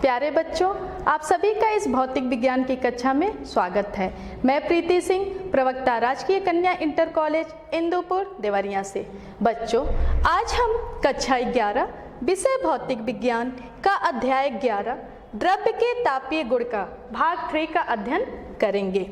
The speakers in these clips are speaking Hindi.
प्यारे बच्चों, आप सभी का इस भौतिक विज्ञान की कक्षा में स्वागत है। मैं प्रीति सिंह, प्रवक्ता राजकीय कन्या इंटर कॉलेज इंदुपुर देवरिया से। बच्चों, आज हम कक्षा 11 विषय भौतिक विज्ञान का अध्याय 11 द्रव्य के तापीय गुण का भाग 3 का अध्ययन करेंगे।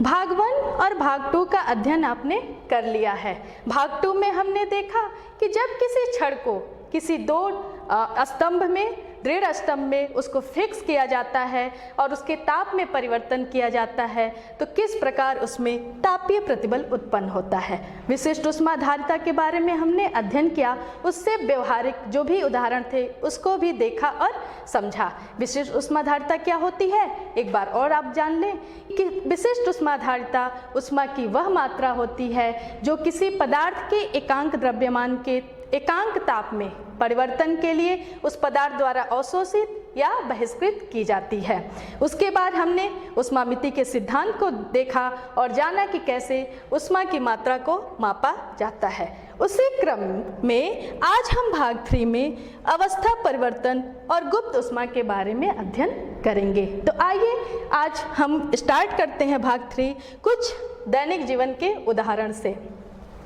भाग 1 और भाग 2 का अध्ययन आपने कर लिया है। भाग 2 में हमने देखा कि जब किसी छड़ को किसी दो स्तंभ में, दृढ़ स्तंभ में उसको फिक्स किया जाता है और उसके ताप में परिवर्तन किया जाता है तो किस प्रकार उसमें तापीय प्रतिबल उत्पन्न होता है। विशिष्ट ऊष्माधारिता के बारे में हमने अध्ययन किया, उससे व्यवहारिक जो भी उदाहरण थे उसको भी देखा और समझा। विशिष्ट ऊष्माधारिता क्या होती है, एक बार और आप जान लें कि विशिष्ट ऊष्माधारिता ऊष्मा की वह मात्रा होती है जो किसी पदार्थ के एकांक द्रव्यमान के एकांक ताप में परिवर्तन के लिए उस पदार्थ द्वारा अवशोषित या बहिष्कृत की जाती है। उसके बाद हमने ऊष्मामिति के सिद्धांत को देखा और जाना कि कैसे ऊष्मा की मात्रा को मापा जाता है। उसी क्रम में आज हम भाग 3 में अवस्था परिवर्तन और गुप्त ऊष्मा के बारे में अध्ययन करेंगे। तो आइए आज हम स्टार्ट करते हैं भाग 3 कुछ दैनिक जीवन के उदाहरण से।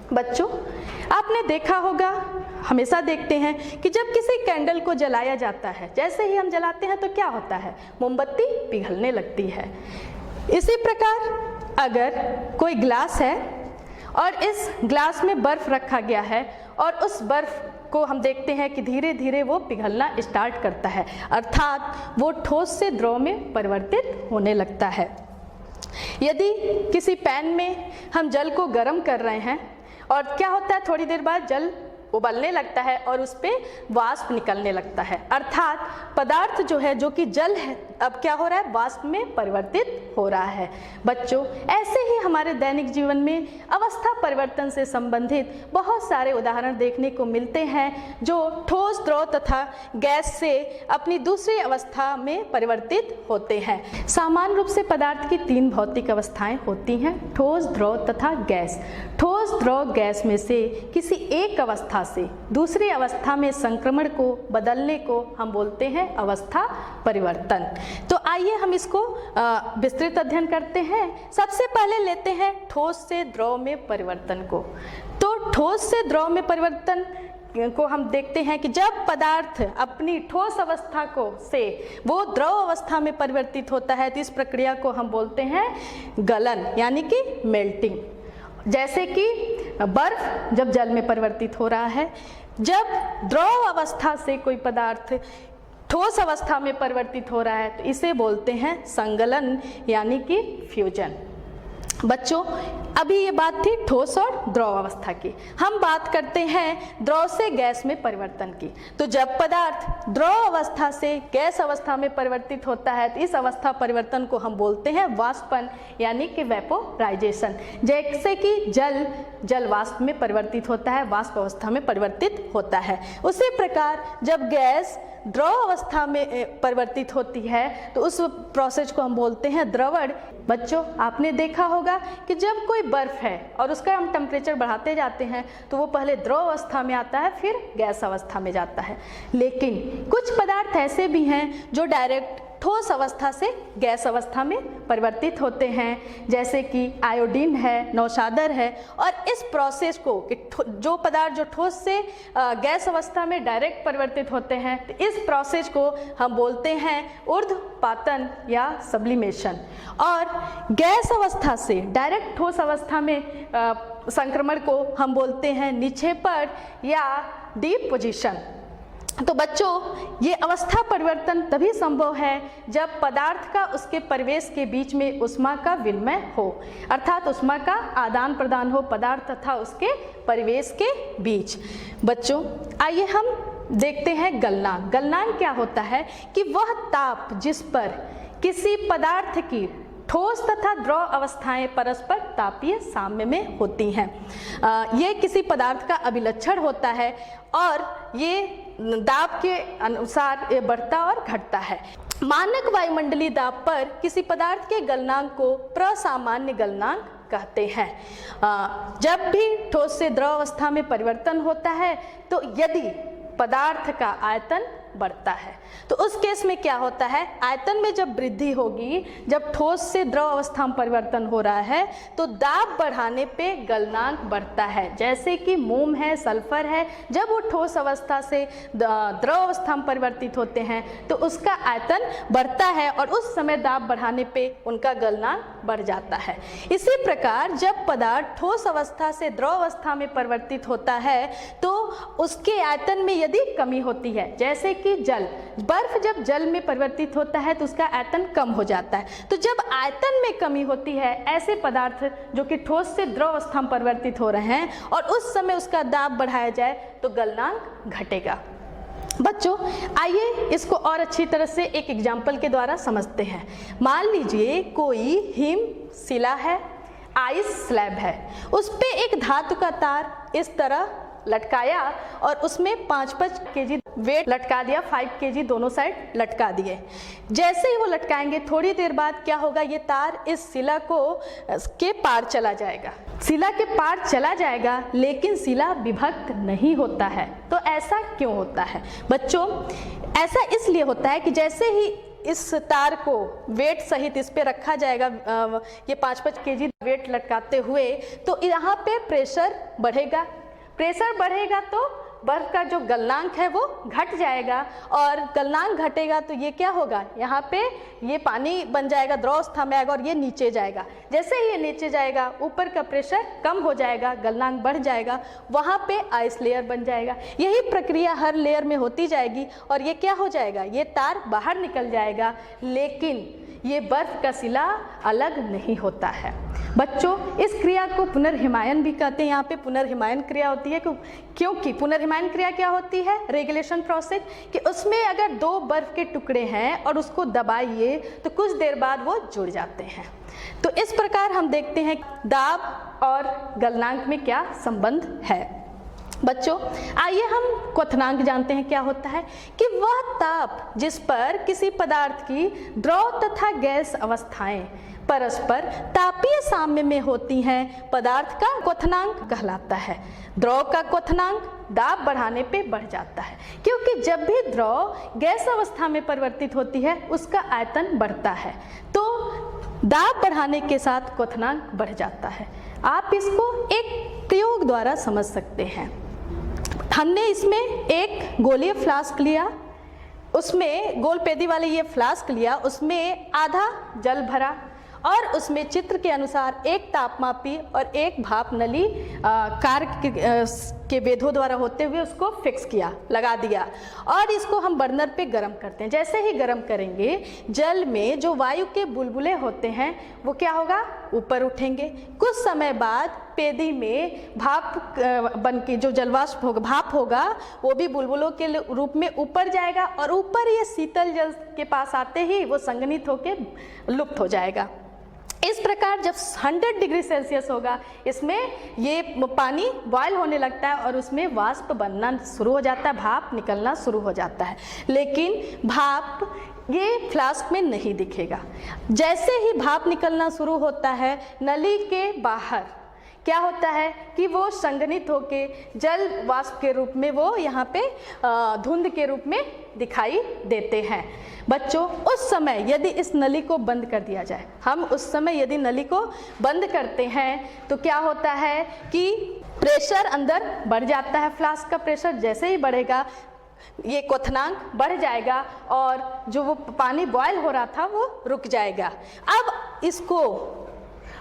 बच्चों, आपने देखा होगा, हमेशा देखते हैं कि जब किसी कैंडल को जलाया जाता है, जैसे ही हम जलाते हैं तो क्या होता है, मोमबत्ती पिघलने लगती है। इसी प्रकार अगर कोई ग्लास है और इस ग्लास में बर्फ रखा गया है और उस बर्फ को हम देखते हैं कि धीरे धीरे वो पिघलना स्टार्ट करता है, अर्थात वो ठोस से द्रव में परिवर्तित होने लगता है। यदि किसी पैन में हम जल को गर्म कर रहे हैं और क्या होता है, थोड़ी देर बाद जल उबलने लगता है और उस पे वाष्प निकलने लगता है, अर्थात पदार्थ जो है, जो कि जल है, अब क्या हो रहा है, वाष्प में परिवर्तित हो रहा है। बच्चों, ऐसे ही हमारे दैनिक जीवन में अवस्था परिवर्तन से संबंधित बहुत सारे उदाहरण देखने को मिलते हैं जो ठोस, द्रव तथा गैस से अपनी दूसरी अवस्था में परिवर्तित होते हैं। सामान्य रूप से पदार्थ की 3 भौतिक अवस्थाएं होती हैं, ठोस, द्रव तथा गैस। ठोस, द्रव, गैस में से किसी एक अवस्था से दूसरी अवस्था में संक्रमण को बदलने को हम बोलते हैं अवस्था परिवर्तन। तो आइए हम इसको विस्तृत अध्ययन करते हैं। सबसे पहले लेते हैं ठोस से द्रव में परिवर्तन को। तो ठोस से द्रव में परिवर्तन को हम देखते हैं कि जब पदार्थ अपनी ठोस अवस्था को से वो द्रव अवस्था में परिवर्तित होता है तो इस प्रक्रिया को हम बोलते हैं गलन, यानी कि मेल्टिंग। जैसे कि बर्फ जब जल में परिवर्तित हो रहा है, जब द्रव अवस्था से कोई पदार्थ ठोस अवस्था में परिवर्तित हो रहा है तो इसे बोलते हैं संगलन, यानी कि फ्यूजन। बच्चों, अभी ये बात थी ठोस और द्रव अवस्था की। हम बात करते हैं द्रव से गैस में परिवर्तन की। तो जब पदार्थ द्रव अवस्था से गैस अवस्था में परिवर्तित होता है तो इस अवस्था परिवर्तन को हम बोलते हैं वाष्पन, यानी कि वेपोराइजेशन। जैसे कि जल वाष्प में परिवर्तित होता है, वाष्प अवस्था में परिवर्तित होता है, उसी प्रकार जब गैस द्रव अवस्था में परिवर्तित होती है तो उस प्रोसेस को हम बोलते हैं द्रवण। बच्चों, आपने देखा होगा कि जब कोई बर्फ है और उसका हम टेम्परेचर बढ़ाते जाते हैं तो वो पहले द्रव अवस्था में आता है, फिर गैस अवस्था में जाता है। लेकिन कुछ पदार्थ ऐसे भी हैं जो डायरेक्ट ठोस अवस्था से गैस अवस्था में परिवर्तित होते हैं, जैसे कि आयोडीन है, नौशादर है। और इस प्रोसेस को जो पदार्थ जो ठोस से गैस अवस्था में डायरेक्ट परिवर्तित होते हैं तो इस प्रोसेस को हम बोलते हैं ऊर्ध्वपातन या सब्लिमेशन। और गैस अवस्था से डायरेक्ट ठोस अवस्था में संक्रमण को हम बोलते हैं निक्षेपण या डिपोजिशन। तो बच्चों, ये अवस्था परिवर्तन तभी संभव है जब पदार्थ का उसके परिवेश के बीच में ऊष्मा का विनिमय हो, अर्थात ऊष्मा का आदान प्रदान हो पदार्थ तथा उसके परिवेश के बीच। बच्चों, आइए हम देखते हैं गलनांक। गलनांक क्या होता है कि वह ताप जिस पर किसी पदार्थ की ठोस तथा द्रव अवस्थाएं परस्पर तापीय साम्य में होती हैं। ये किसी पदार्थ का अभिलक्षण होता है और ये दाब के अनुसार ये बढ़ता और घटता है। मानक वायुमंडलीय दाब पर किसी पदार्थ के गलनांक को प्रसामान्य गलनांक कहते हैं। जब भी ठोस से द्रव अवस्था में परिवर्तन होता है तो यदि पदार्थ का आयतन बढ़ता है। तो उस केस में क्या होता है, आयतन में जब वृद्धि होगी, जब ठोस से द्रव अवस्था में परिवर्तन हो रहा है तो दाब बढ़ाने पे गलनांक बढ़ता है। जैसे कि मोम है, सल्फर है, जब वो ठोस अवस्था से द्रव अवस्था में परिवर्तित होते हैं तो उसका आयतन बढ़ता है और उस समय दाब बढ़ाने पे उनका गलनांक बढ़ जाता है। इसी प्रकार जब पदार्थ ठोस अवस्था से द्रव अवस्था में परिवर्तित होता है तो उसके आयतन में यदि कमी होती है, जैसे कि जल, बर्फ जब जल में परिवर्तित होता है तो उसका आयतन कम हो जाता है। तो जब आयतन में कमी होती है, ऐसे पदार्थ जो कि ठोस से द्रव अवस्था में परिवर्तित हो रहे हैं और उस समय उसका दाब बढ़ाया जाए तो गलनांक घटेगा। बच्चों आइए इसको और अच्छी तरह से एक एग्जाम्पल के द्वारा समझते हैं। मान लीजिए कोई हिम शिला है, आइस स्लैब है, उस पे एक धातु का तार इस तरह लटकाया और उसमें 5-5 केजी वेट लटका दिया, 5 केजी दोनों साइड लटका दिए। जैसे ही वो लटकाएंगे थोड़ी देर बाद क्या होगा, ये तार इस शिला को के पार चला जाएगा, शिला के पार चला जाएगा, लेकिन शिला विभक्त नहीं होता है। तो ऐसा क्यों होता है बच्चों? ऐसा इसलिए होता है कि जैसे ही इस तार को वेट सहित इस पे रखा जाएगा, ये 5-5 केजी वेट लटकाते हुए, तो यहाँ पे प्रेशर बढ़ेगा। प्रेशर बढ़ेगा तो बर्फ का जो गलनांक है वो घट जाएगा और गलनांक घटेगा तो ये क्या होगा, यहाँ पे ये पानी बन जाएगा, द्रव अवस्था में आएगा और ये नीचे जाएगा। जैसे ही ये नीचे जाएगा ऊपर का प्रेशर कम हो जाएगा, गलनांक बढ़ जाएगा, वहाँ पे आइस लेयर बन जाएगा। यही प्रक्रिया हर लेयर में होती जाएगी और ये क्या हो जाएगा, ये तार बाहर निकल जाएगा, लेकिन ये बर्फ का शिला अलग नहीं होता है। बच्चों इस क्रिया को पुनर्हिमायन भी कहते हैं। यहाँ पे पुनर्हिमायन क्रिया होती है क्योंकि पुनर्हिमायन क्रिया क्या होती है, रेगुलेशन प्रोसेस, कि उसमें अगर 2 बर्फ के टुकड़े हैं और उसको दबाइए तो कुछ देर बाद वो जुड़ जाते हैं। तो इस प्रकार हम देखते हैं दाब और गलनांक में क्या संबंध है। बच्चों आइए हम क्वथनांक जानते हैं क्या होता है, कि वह ताप जिस पर किसी पदार्थ की द्रव तथा गैस अवस्थाएं परस्पर तापीय साम्य में होती हैं, पदार्थ का क्वथनांक कहलाता है। द्रव का क्वथनांक दाब बढ़ाने पे बढ़ जाता है, क्योंकि जब भी द्रव गैस अवस्था में परिवर्तित होती है उसका आयतन बढ़ता है, तो दाब बढ़ाने के साथ क्वथनांक बढ़ जाता है। आप इसको एक प्रयोग द्वारा समझ सकते हैं। हमने इसमें एक गोलीय फ्लास्क लिया, उसमें गोल पेदी वाले ये फ्लास्क लिया, उसमें आधा जल भरा और उसमें चित्र के अनुसार एक तापमापी और एक भाप नली कार्य के वेधों द्वारा होते हुए उसको फिक्स किया, लगा दिया और इसको हम बर्नर पे गर्म करते हैं। जैसे ही गर्म करेंगे जल में जो वायु के बुलबुले होते हैं वो क्या होगा, ऊपर उठेंगे। कुछ समय बाद पेदी में भाप बन के जो जलवाष्प होगा, भाप होगा, वो भी बुलबुलों के रूप में ऊपर जाएगा और ऊपर ये शीतल जल के पास आते ही वो संघनित होकर लुप्त हो जाएगा। इस प्रकार जब 100 डिग्री सेल्सियस होगा इसमें ये पानी बॉयल होने लगता है और उसमें वाष्प बनना शुरू हो जाता है, भाप निकलना शुरू हो जाता है, लेकिन भाप ये फ्लास्क में नहीं दिखेगा। जैसे ही भाप निकलना शुरू होता है नली के बाहर क्या होता है कि वो संघनित होके जल वाष्प के रूप में वो यहाँ पे धुंध के रूप में दिखाई देते हैं। बच्चों उस समय यदि इस नली को बंद कर दिया जाए, हम उस समय यदि नली को बंद करते हैं तो क्या होता है कि प्रेशर अंदर बढ़ जाता है। फ्लास्क का प्रेशर जैसे ही बढ़ेगा ये क्वथनांक बढ़ जाएगा और जो वो पानी बॉयल हो रहा था वो रुक जाएगा। अब इसको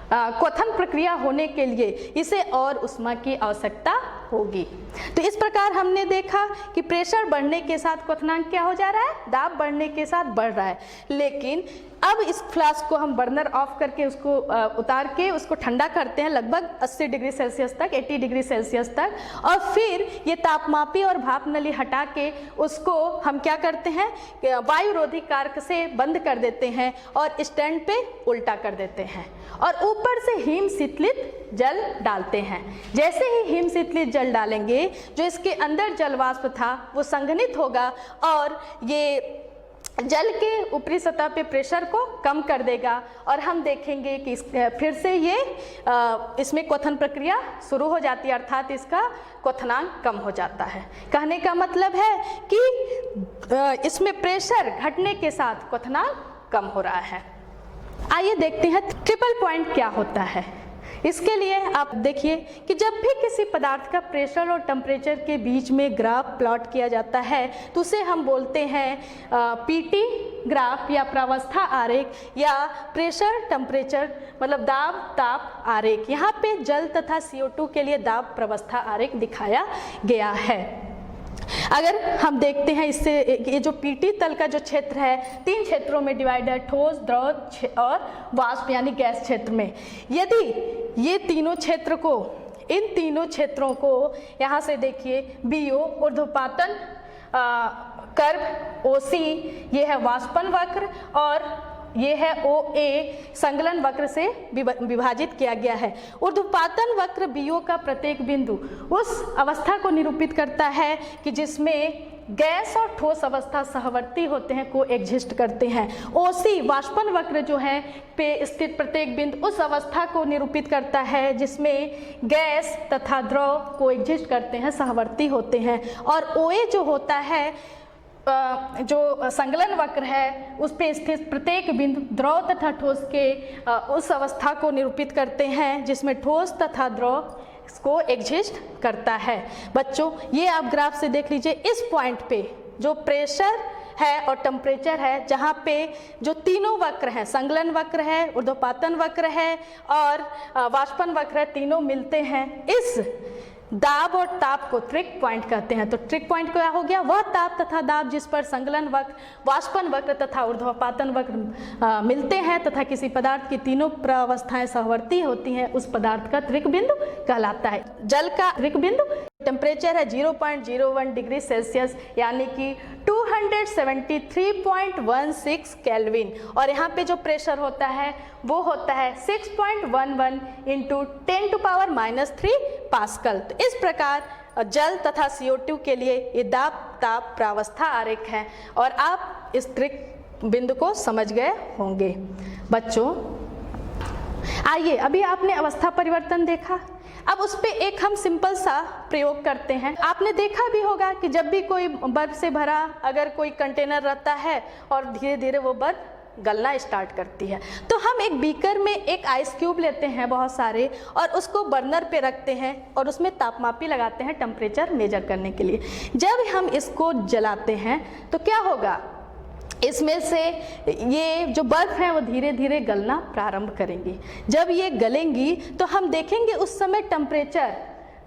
क्वथन प्रक्रिया होने के लिए इसे और उष्मा की आवश्यकता होगी। तो इस प्रकार हमने देखा कि प्रेशर बढ़ने के साथ क्वथनांक क्या हो जा रहा है, दाब बढ़ने के साथ बढ़ रहा है। लेकिन अब इस फ्लास्क को हम बर्नर ऑफ करके उसको उतार के उसको ठंडा करते हैं लगभग 80 डिग्री सेल्सियस तक, 80 डिग्री सेल्सियस तक, और फिर ये तापमापी और भाप नली हटा के उसको हम क्या करते हैं, वायुरोधी कारक से बंद कर देते हैं और स्टैंड पे उल्टा कर देते हैं और ऊपर से हिम शीतलित जल डालते हैं। जैसे ही हिम शीतलित जल डालेंगे जो इसके अंदर जल वाष्प था वो संघनित होगा और ये जल के ऊपरी सतह पे प्रेशर को कम कर देगा और हम देखेंगे कि फिर से ये इसमें क्वथन प्रक्रिया शुरू हो जाती है, अर्थात इसका क्वथनांक कम हो जाता है। कहने का मतलब है कि इसमें प्रेशर घटने के साथ क्वथनांक कम हो रहा है। आइए देखते हैं ट्रिपल पॉइंट क्या होता है। इसके लिए आप देखिए कि जब भी किसी पदार्थ का प्रेशर और टेम्परेचर के बीच में ग्राफ प्लॉट किया जाता है तो उसे हम बोलते हैं पीटी ग्राफ या प्रावस्था आरेख या प्रेशर टेम्परेचर मतलब दाब ताप आरेख। यहाँ पे जल तथा CO2 के लिए दाब प्रावस्था आरेख दिखाया गया है। अगर हम देखते हैं इससे ये जो पीटी तल का जो क्षेत्र है 3 क्षेत्रों में डिवाइड है, ठोस, द्रव और वाष्प यानी गैस क्षेत्र में। यदि ये तीनों क्षेत्र को, इन तीनों क्षेत्रों को यहाँ से देखिए BO ऊर्ध्वपातन कर्व OC, ये है वाष्पन वक्र और ये है OA संगलन वक्र से विभाजित किया गया है। ऊर्ध्वपातन वक्र BO का प्रत्येक बिंदु उस अवस्था को निरूपित करता है कि जिसमें गैस और ठोस अवस्था सहवर्ती होते हैं, को एग्जिस्ट करते हैं। OC वाष्पन वक्र जो है पे स्थित प्रत्येक बिंदु उस अवस्था को निरूपित करता है जिसमें गैस तथा द्रव को एग्जिस्ट करते हैं, सहवर्ती होते हैं। और OA जो होता है जो संगलन वक्र है उस पे स्थित प्रत्येक बिंदु द्रव तथा ठोस के उस अवस्था को निरूपित करते हैं जिसमें ठोस तथा द्रव को एग्जिस्ट करता है। बच्चों ये आप ग्राफ से देख लीजिए, इस पॉइंट पे जो प्रेशर है और टेम्परेचर है, जहाँ पे जो तीनों वक्र हैं, संगलन वक्र है, ऊर्ध्वपातन वक्र है और वाष्पन वक्र है, तीनों मिलते हैं। इस दाब और ताप को ट्रिक पॉइंट कहते हैं। तो ट्रिक पॉइंट क्या हो गया? वह ताप तथा दाब जिस पर संगलन वक्र, वाष्पन वक्र तथा ऊर्ध्वपातन वक्र मिलते हैं तथा किसी पदार्थ की तीनों प्रावस्थाएं सहवर्ती होती हैं, उस पदार्थ का त्रिक बिंदु कहलाता है। जल का त्रिक बिंदु टेम्परेचर है 0.01 डिग्री सेल्सियस यानी कि 273.16 केल्विन और यहाँ पे जो प्रेशर होता है वो होता है 6.11 इंटू 10⁻³ पास्कल। तो इस प्रकार जल तथा CO2 के लिए ये दाब ताप प्रावस्था आरेख है और आप इस त्रिक बिंदु को समझ गए होंगे। बच्चों आइए, अभी आपने अवस्था परिवर्तन देखा, अब उस पे एक हम सिंपल सा प्रयोग करते हैं। आपने देखा भी होगा कि जब भी कोई बर्फ से भरा अगर कोई कंटेनर रहता है और धीरे धीरे वो बर्फ गलना स्टार्ट करती है, तो हम एक बीकर में एक आइस क्यूब लेते हैं बहुत सारे और उसको बर्नर पे रखते हैं और उसमें तापमापी लगाते हैं टेम्परेचर मेजर करने के लिए। जब हम इसको जलाते हैं तो क्या होगा, इसमें से ये जो बर्फ है वो धीरे धीरे गलना प्रारंभ करेंगी। जब ये गलेंगी तो हम देखेंगे उस समय टेम्परेचर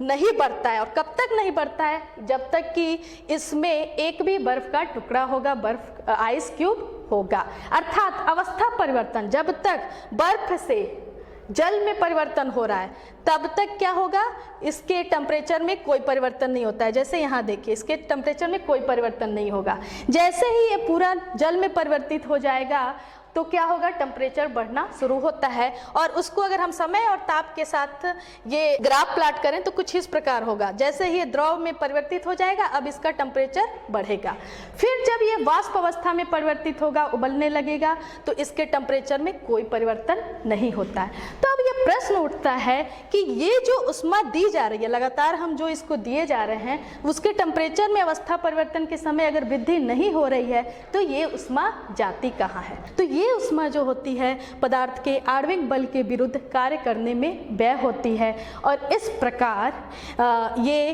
नहीं बढ़ता है। और कब तक नहीं बढ़ता है? जब तक कि इसमें एक भी बर्फ का टुकड़ा होगा, बर्फ आइस क्यूब होगा। अर्थात अवस्था परिवर्तन जब तक बर्फ से जल में परिवर्तन हो रहा है तब तक क्या होगा, इसके टेम्परेचर में कोई परिवर्तन नहीं होता है। जैसे यहाँ देखिए, इसके टेम्परेचर में कोई परिवर्तन नहीं होगा। जैसे ही ये पूरा जल में परिवर्तित हो जाएगा तो क्या होगा, टेम्परेचर बढ़ना शुरू होता है। और उसको अगर हम समय और ताप के साथ ये ग्राफ प्लॉट करें तो कुछ इस प्रकार होगा। जैसे ही ये द्रव में परिवर्तित हो जाएगा अब इसका टेम्परेचर बढ़ेगा। फिर जब ये वाष्प अवस्था में परिवर्तित होगा, उबलने लगेगा, तो इसके टेम्परेचर में कोई परिवर्तन नहीं होता है। तो अब ये प्रश्न उठता है कि ये जो ऊष्मा दी जा रही है, लगातार हम जो इसको दिए जा रहे हैं, उसके टेम्परेचर में अवस्था परिवर्तन के समय अगर वृद्धि नहीं हो रही है तो ये ऊष्मा जाती कहाँ है? तो ये ऊष्मा जो होती है पदार्थ के आणविक बल के विरुद्ध कार्य करने में व्यय होती है और इस प्रकार ये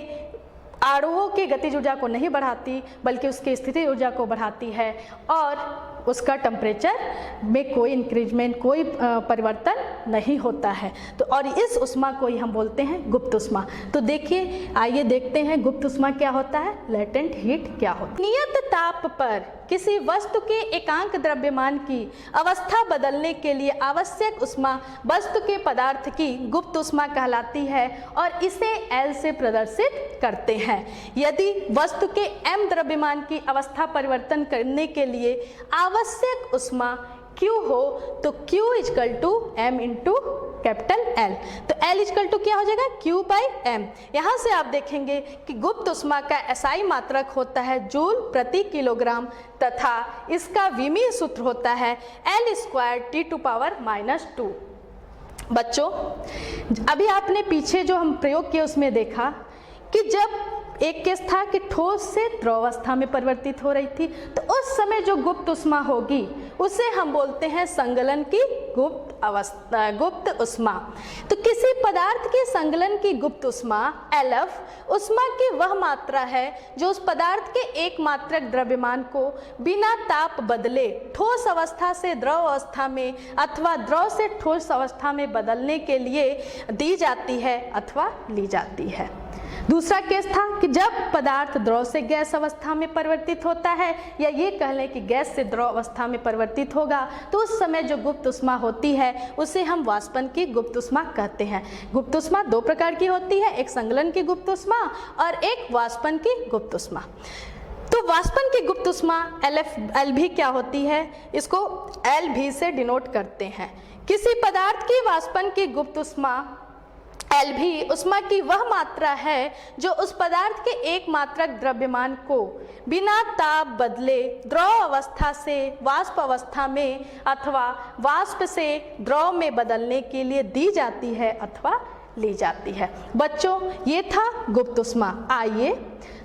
अणुओं की गतिज ऊर्जा को नहीं बढ़ाती बल्कि उसकी स्थिति ऊर्जा को बढ़ाती है और उसका टेम्परेचर में कोई इंक्रीजमेंट, कोई परिवर्तन नहीं होता है। तो और इस ऊष्मा को ही हम बोलते हैं गुप्त ऊष्मा। तो देखिए, आइए देखते हैं गुप्त ऊष्मा क्या होता है, लेटेंट हीट क्या होता है। नियत ताप पर किसी वस्तु के एकांक द्रव्यमान की अवस्था बदलने के लिए आवश्यक ऊष्मा वस्तु के पदार्थ की गुप्त ऊष्मा कहलाती है और इसे L से प्रदर्शित करते हैं। यदि वस्तु के m द्रव्यमान की अवस्था परिवर्तन करने के लिए आवश्यक ऊष्मा Q हो तो Q is equal to M into capital L। तो L इजकल टू क्या हो जाएगा, Q बाई M। यहाँ से आप देखेंगे कि गुप्त ऊष्मा का SI मात्रक होता है जूल प्रति किलोग्राम तथा इसका विमीय सूत्र होता है L स्क्वायर T⁻⁻²। बच्चों, अभी आपने पीछे जो हम प्रयोग किए उसमें देखा कि जब एक केस था कि ठोस से द्रव अवस्था में परिवर्तित हो रही थी, तो उस समय जो गुप्त ऊष्मा होगी उसे हम बोलते हैं संगलन की गुप्त ऊष्मा। तो किसी पदार्थ के संगलन की गुप्त ऊष्मा LF ऊष्मा की वह मात्रा है जो उस पदार्थ के एक मात्रक द्रव्यमान को बिना ताप बदले ठोस अवस्था से द्रव अवस्था में अथवा द्रव से ठोस अवस्था में बदलने के लिए दी जाती है अथवा ली जाती है। दूसरा केस था कि जब पदार्थ द्रव से गैस अवस्था में परिवर्तित होता है, या ये कह लें कि गैस से द्रव अवस्था में परिवर्तित होगा, तो उस समय जो गुप्त ऊष्मा होती है उसे हम वाष्पन की गुप्त ऊष्मा कहते हैं। गुप्त ऊष्मा दो प्रकार की होती है, एक संगलन की गुप्त ऊष्मा और एक वाष्पन की गुप्त ऊष्मा। तो वाष्पन की गुप्त ऊष्मा LV क्या होती है, इसको LV से डिनोट करते हैं। किसी पदार्थ की वाष्पन की गुप्त ऊष्मा LV ऊष्मा की वह मात्रा है जो उस पदार्थ के एक मात्रक द्रव्यमान को बिना ताप बदले द्रव अवस्था से वाष्प अवस्था में अथवा वाष्प से द्रव में बदलने के लिए दी जाती है अथवा ली जाती है। बच्चों, ये था गुप्त ऊष्मा। आइए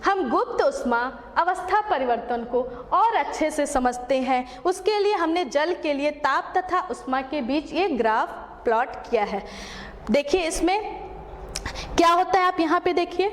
हम गुप्त ऊष्मा अवस्था परिवर्तन को और अच्छे से समझते हैं। उसके लिए हमने जल के लिए ताप तथा ऊष्मा के बीच ये ग्राफ प्लॉट किया है। देखिए इसमें क्या होता है, आप यहाँ पे देखिए,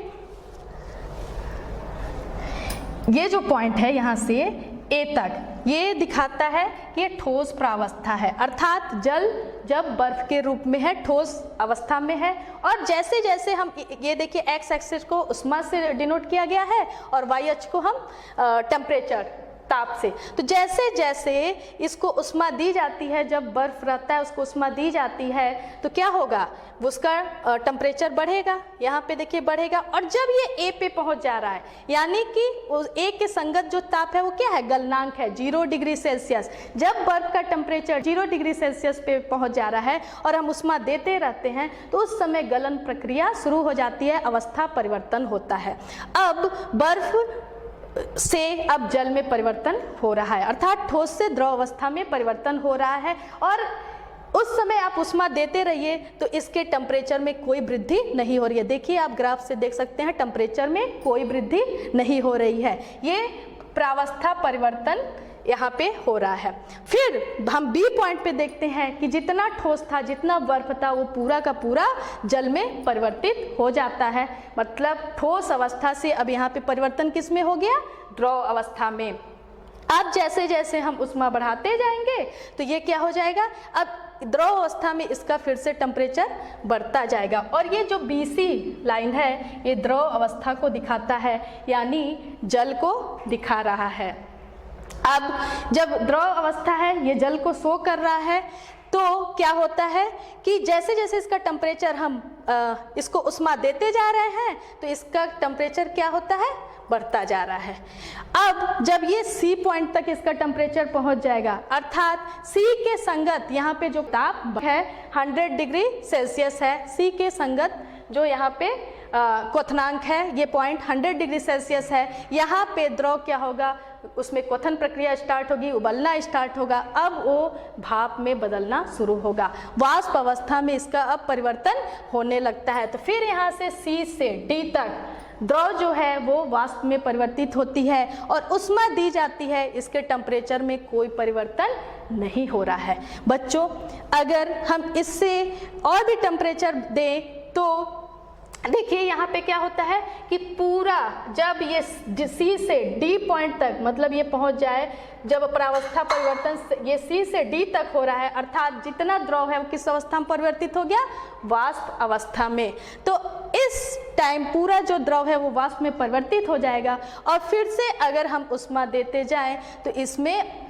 ये जो पॉइंट है यहाँ से A तक, ये दिखाता है कि ये ठोस प्रावस्था है, अर्थात जल जब बर्फ के रूप में है, ठोस अवस्था में है। और जैसे जैसे हम ये देखिए एक्स एक्सिस को ऊष्मा से डिनोट किया गया है और वाई अक्ष को हम टेम्परेचर ताप से। तो जैसे जैसे इसको ऊष्मा दी जाती है, जब बर्फ रहता है उसको ऊष्मा दी जाती है, तो क्या होगा, उसका टेम्परेचर बढ़ेगा, यहाँ पे देखिए बढ़ेगा। और जब ये A पे पहुँच जा रहा है, यानी कि A के संगत जो ताप है वो क्या है, गलनांक है 0 डिग्री सेल्सियस। जब बर्फ का टेम्परेचर 0 डिग्री सेल्सियस पे पहुँच जा रहा है और हम ऊष्मा देते रहते हैं, तो उस समय गलन प्रक्रिया शुरू हो जाती है, अवस्था परिवर्तन होता है। अब बर्फ से अब जल में परिवर्तन हो रहा है, अर्थात ठोस से द्रव अवस्था में परिवर्तन हो रहा है। और उस समय आप ऊष्मा देते रहिए तो इसके टेम्परेचर में कोई वृद्धि नहीं हो रही है। देखिए आप ग्राफ से देख सकते हैं, टेम्परेचर में कोई वृद्धि नहीं हो रही है। ये प्रावस्था परिवर्तन यहाँ पे हो रहा है। फिर हम B पॉइंट पे देखते हैं कि जितना ठोस था, जितना बर्फ था, वो पूरा का पूरा जल में परिवर्तित हो जाता है। मतलब ठोस अवस्था से अब यहाँ पे परिवर्तन किस में हो गया, द्रव अवस्था में। अब जैसे जैसे हम ऊष्मा बढ़ाते जाएंगे तो ये क्या हो जाएगा, अब द्रव अवस्था में इसका फिर से टेम्परेचर बढ़ता जाएगा। और ये जो BC लाइन है ये द्रव अवस्था को दिखाता है, यानी जल को दिखा रहा है। अब जब द्रव अवस्था है, ये जल को शो कर रहा है, तो क्या होता है कि जैसे जैसे इसका टेम्परेचर हम इसको ऊष्मा देते जा रहे हैं तो इसका टेम्परेचर क्या होता है, बढ़ता जा रहा है। अब जब ये C पॉइंट तक इसका टेम्परेचर पहुंच जाएगा, अर्थात C के संगत यहाँ पे जो ताप है 100 डिग्री सेल्सियस है, C के संगत जो यहाँ पे क्वथनांक है ये पॉइंट 100 डिग्री सेल्सियस है। यहाँ पे द्रव क्या होगा, उसमें क्वथन प्रक्रिया स्टार्ट होगी, उबलना स्टार्ट होगा। अब वो भाप में बदलना शुरू होगा, वाष्प अवस्था में इसका अब परिवर्तन होने लगता है। तो फिर यहाँ से C से D तक द्रव जो है वो वाष्प में परिवर्तित होती है और ऊष्मा दी जाती है, इसके टेम्परेचर में कोई परिवर्तन नहीं हो रहा है। बच्चों, अगर हम इससे और भी टेम्परेचर दें तो देखिए यहाँ पे क्या होता है कि पूरा जब ये C से D पॉइंट तक, मतलब ये पहुँच जाए, जब प्रावस्था परिवर्तन ये C से D तक हो रहा है, अर्थात जितना द्रव है वो किस अवस्था में परिवर्तित हो गया, वाष्प अवस्था में। तो इस टाइम पूरा जो द्रव है वो वाष्प में परिवर्तित हो जाएगा। और फिर से अगर हम ऊष्मा देते जाएं तो इसमें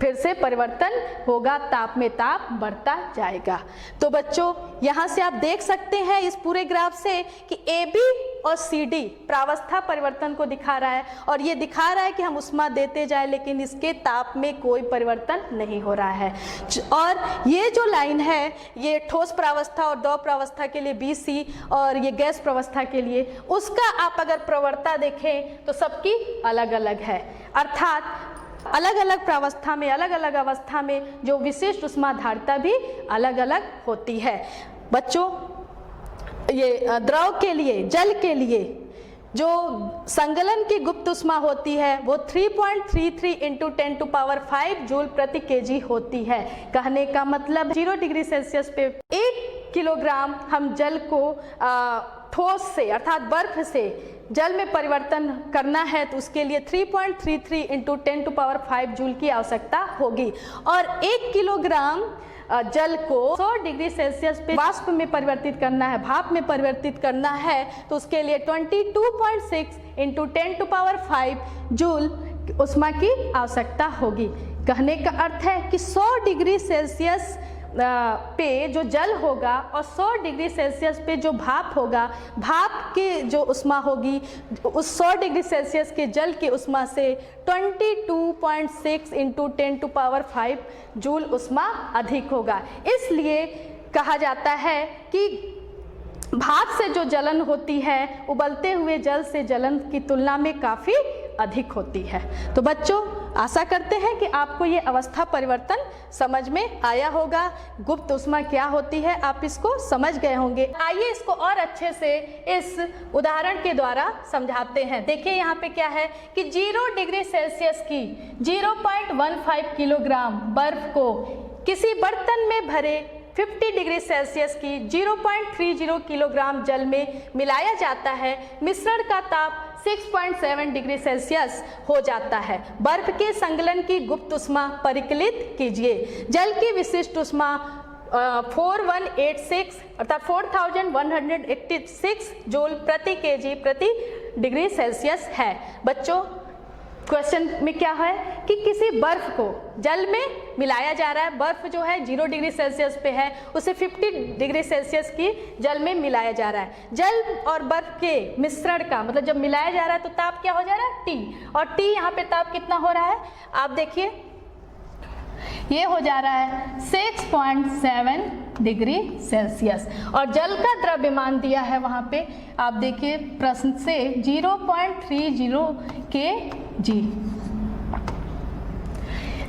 फिर से परिवर्तन होगा, ताप में ताप बढ़ता जाएगा। तो बच्चों यहाँ से आप देख सकते हैं इस पूरे ग्राफ से कि AB और CD प्रावस्था परिवर्तन को दिखा रहा है, और ये दिखा रहा है कि हम ऊष्मा देते जाए लेकिन इसके ताप में कोई परिवर्तन नहीं हो रहा है। और ये जो लाइन है ये ठोस प्रावस्था और द्रव प्रावस्था के लिए BC और ये गैस प्रावस्था के लिए, उसका आप अगर प्रवणता देखें तो सबकी अलग अलग है, अर्थात अलग अलग प्रावस्था में, अलग अलग अवस्था में जो विशिष्ट ऊष्मा धारिता भी अलग अलग होती है। बच्चों ये द्रव के लिए, जल के लिए जो संगलन की गुप्त ऊष्मा होती है वो 3.33 × 10⁵ जूल प्रति केजी होती है। कहने का मतलब 0 डिग्री सेल्सियस पे 1 किलोग्राम हम जल को ठोस से अर्थात बर्फ से जल में परिवर्तन करना है तो उसके लिए 3.33 × 10⁵ जूल की आवश्यकता होगी, और 1 किलोग्राम जल को 100 डिग्री सेल्सियस पे वाष्प में परिवर्तित करना है, भाप में परिवर्तित करना है तो उसके लिए 22.6 × 10⁵ जूल ऊष्मा की आवश्यकता होगी। कहने का अर्थ है कि 100 डिग्री सेल्सियस पे जो जल होगा और 100 डिग्री सेल्सियस पे जो भाप होगा, भाप की जो ऊष्मा होगी उस 100 डिग्री सेल्सियस के जल की ऊष्मा से 22.6 × 10⁵ जूल ऊष्मा अधिक होगा। इसलिए कहा जाता है कि भाप से जो जलन होती है उबलते हुए जल से जलन की तुलना में काफ़ी अधिक होती है। तो बच्चों आशा करते हैं कि आपको ये अवस्था परिवर्तन समझ में आया होगा, गुप्त ऊष्मा क्या होती है आप इसको समझ गए होंगे। आइए इसको और अच्छे से इस उदाहरण के द्वारा समझाते हैं। देखिए यहाँ पे क्या है कि 0 डिग्री सेल्सियस की 0.15 किलोग्राम बर्फ को किसी बर्तन में भरे 50 डिग्री सेल्सियस की 0.30 किलोग्राम जल में मिलाया जाता है। मिश्रण का ताप 6.7 डिग्री सेल्सियस हो जाता है। बर्फ के संगलन की गुप्त ऊष्मा परिकलित कीजिए। जल की विशिष्ट ऊष्मा 4186 अर्थात 4186 जूल प्रति केजी प्रति डिग्री सेल्सियस है। बच्चों क्वेश्चन में क्या है कि किसी बर्फ को जल में मिलाया जा रहा है, बर्फ जो है 0 डिग्री सेल्सियस पे है उसे 50 डिग्री सेल्सियस की जल में मिलाया जा रहा है। जल और बर्फ के मिश्रण का मतलब जब मिलाया जा रहा है तो ताप क्या हो जा रहा है T, और T यहाँ पे ताप कितना हो रहा है आप देखिए ये हो जा रहा है 6.7 डिग्री सेल्सियस, और जल का द्रव्यमान दिया है वहाँ पे आप देखिए प्रश्न से 0.30 kg।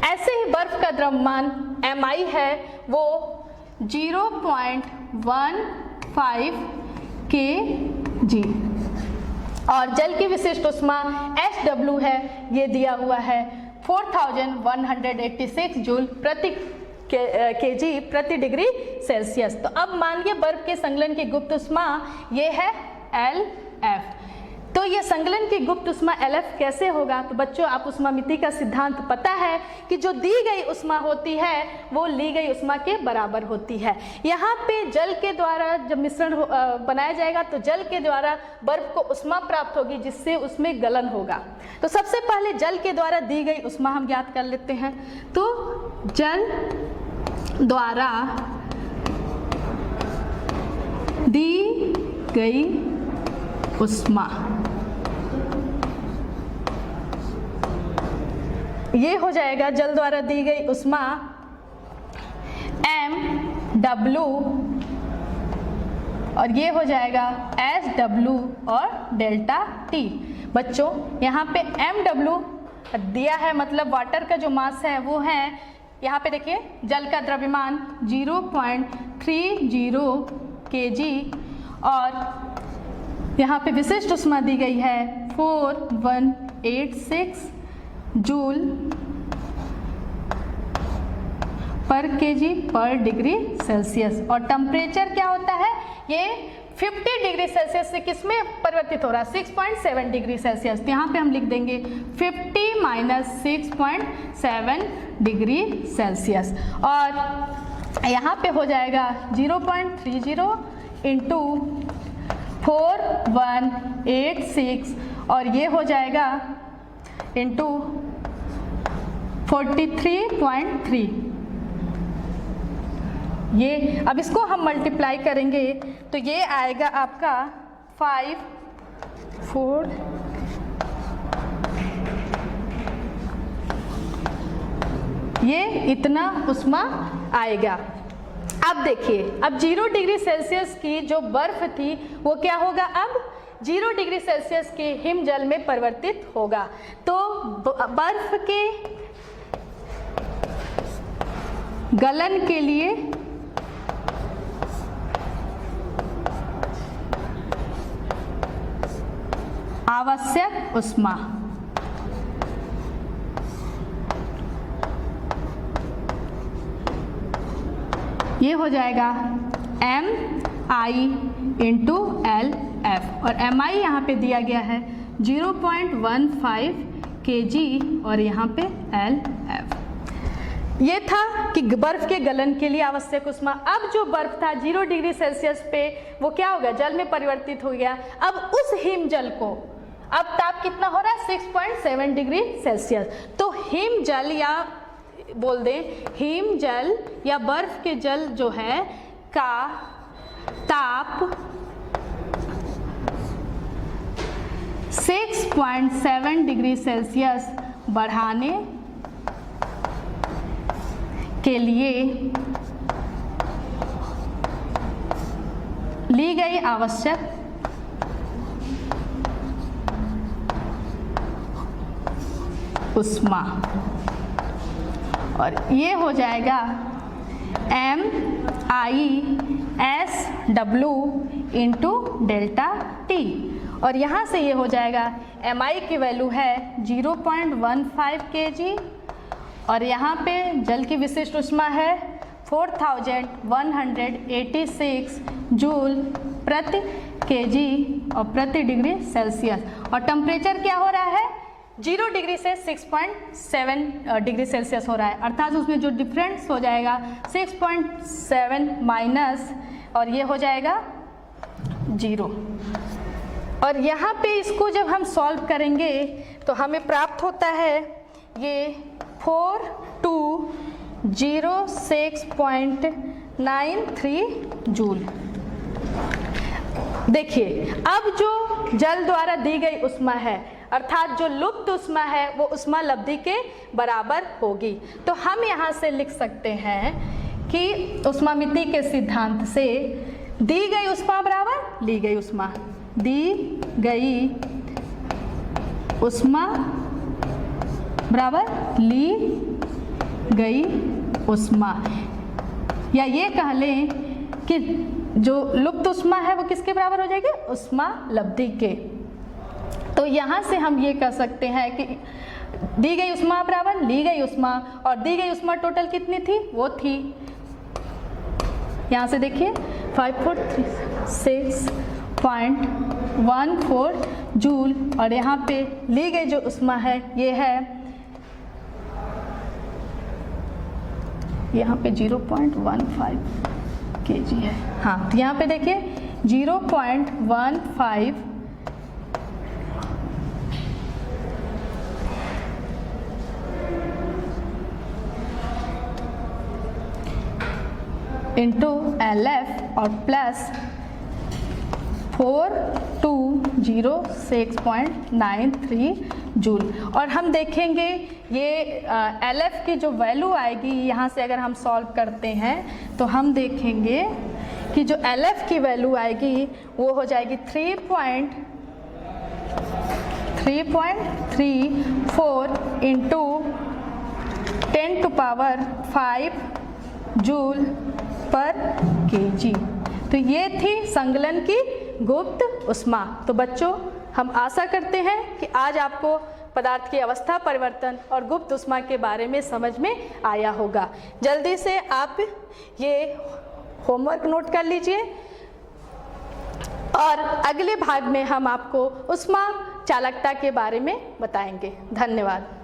ऐसे ही बर्फ का द्रव्यमान Mi है वो 0.15 kg, और जल की विशिष्ट ऊष्मा Hw है ये दिया हुआ है 4186 जूल प्रति केजी प्रति डिग्री सेल्सियस। तो अब मान लीजिए बर्फ के संगलन की गुप्त ऊष्मा ये है LF। तो ये संगलन की गुप्त ऊष्मा LF कैसे होगा? तो बच्चों आप ऊष्मामिति का सिद्धांत पता है कि जो दी गई ऊष्मा होती है वो ली गई ऊष्मा के बराबर होती है। यहाँ पे जल के द्वारा जब मिश्रण बनाया जाएगा तो जल के द्वारा बर्फ को ऊष्मा प्राप्त होगी जिससे उसमें गलन होगा। तो सबसे पहले जल के द्वारा दी गई ऊष्मा हम ज्ञात कर लेते हैं। तो जल द्वारा दी गई ऊष्मा ये हो जाएगा जल द्वारा दी गई ऊष्मा MW, और ये हो जाएगा SW और डेल्टा T। बच्चों यहाँ पे MW दिया है मतलब वाटर का जो मास है वो है, यहाँ पे देखिए जल का द्रव्यमान 0.30 kg, और यहाँ पे विशिष्ट ऊष्मा दी गई है 4186 जूल पर केजी पर डिग्री सेल्सियस, और टेम्परेचर क्या होता है ये 50 डिग्री सेल्सियस से किस में परिवर्तित हो रहा है 6.7 डिग्री सेल्सियस। तो यहाँ पे हम लिख देंगे 50 - 6.7 डिग्री सेल्सियस, और यहाँ पे हो जाएगा 0.30 इंटू 4186, और ये हो जाएगा इंटू 43.3। ये अब इसको हम मल्टीप्लाई करेंगे तो ये आएगा आपका 5 4 ये इतना उष्मा आएगा। अब देखिए, अब 0 डिग्री सेल्सियस की जो बर्फ थी वो क्या होगा, अब 0 डिग्री सेल्सियस के हिमजल में परिवर्तित होगा। तो बर्फ के गलन के लिए आवश्यक उष्मा ये हो जाएगा MI इंटू LF, और MI यहाँ पे दिया गया है 0.15 kg और यहाँ पे LF। ये था कि बर्फ के गलन के लिए आवश्यक उष्मा। अब जो बर्फ था 0 डिग्री सेल्सियस पे वो क्या हो गया, जल में परिवर्तित हो गया। अब उस हिमजल को अब ताप कितना हो रहा है, 6.7 डिग्री सेल्सियस। तो हिमजल या बोल दें हिमजल या बर्फ के जल जो है का ताप 6.7 डिग्री सेल्सियस बढ़ाने के लिए ली गई आवश्यक उष्मा, और ये हो जाएगा MISW इंटू डेल्टा T, और यहाँ से ये हो जाएगा MI की वैल्यू है 0.15 kg और यहाँ पे जल की विशिष्ट उष्मा है 4186 जूल प्रति kg और प्रति डिग्री सेल्सियस, और टेम्परेचर क्या हो रहा है 0 डिग्री से 6.7 डिग्री सेल्सियस हो रहा है, अर्थात उसमें जो डिफरेंस हो जाएगा 6.7 माइनस और ये हो जाएगा 0। और यहाँ पे इसको जब हम सॉल्व करेंगे तो हमें प्राप्त होता है ये 4206.93 जूल। देखिए, अब जो जल द्वारा दी गई उष्मा है अर्थात जो लुप्त उष्मा है वो उष्मा लब्धि के बराबर होगी। तो हम यहाँ से लिख सकते हैं कि उष्मामिति के सिद्धांत से दी गई उष्मा बराबर ली गई उष्मा, दी गई उष्मा बराबर ली गई उष्मा, या ये कह लें कि जो लुप्त उष्मा है वो किसके बराबर हो जाएगी, उष्मा लब्धि के। तो यहाँ से हम ये कह सकते हैं कि दी गई उष्मा बराबर ली गई उष्मा, और दी गई उष्मा टोटल कितनी थी, वो थी यहाँ से देखिए 5436.14 जूल, और यहाँ पे ली गई जो उष्मा है ये है यहाँ पे 0.15 kg है। हाँ, तो यहाँ पे देखिए 0.15 इंटू LF और प्लस 4206.93 जूल। और हम देखेंगे ये LF की जो वैल्यू आएगी यहाँ से अगर हम सॉल्व करते हैं तो हम देखेंगे कि जो LF की वैल्यू आएगी वो हो जाएगी 3.34 इंटू 10⁵ जूल पर केजी। तो ये थी संकलन की गुप्त उष्मा। तो बच्चों, हम आशा करते हैं कि आज आपको पदार्थ की अवस्था परिवर्तन और गुप्त उष्मा के बारे में समझ में आया होगा। जल्दी से आप ये होमवर्क नोट कर लीजिए और अगले भाग में हम आपको उष्मा चालकता के बारे में बताएंगे। धन्यवाद।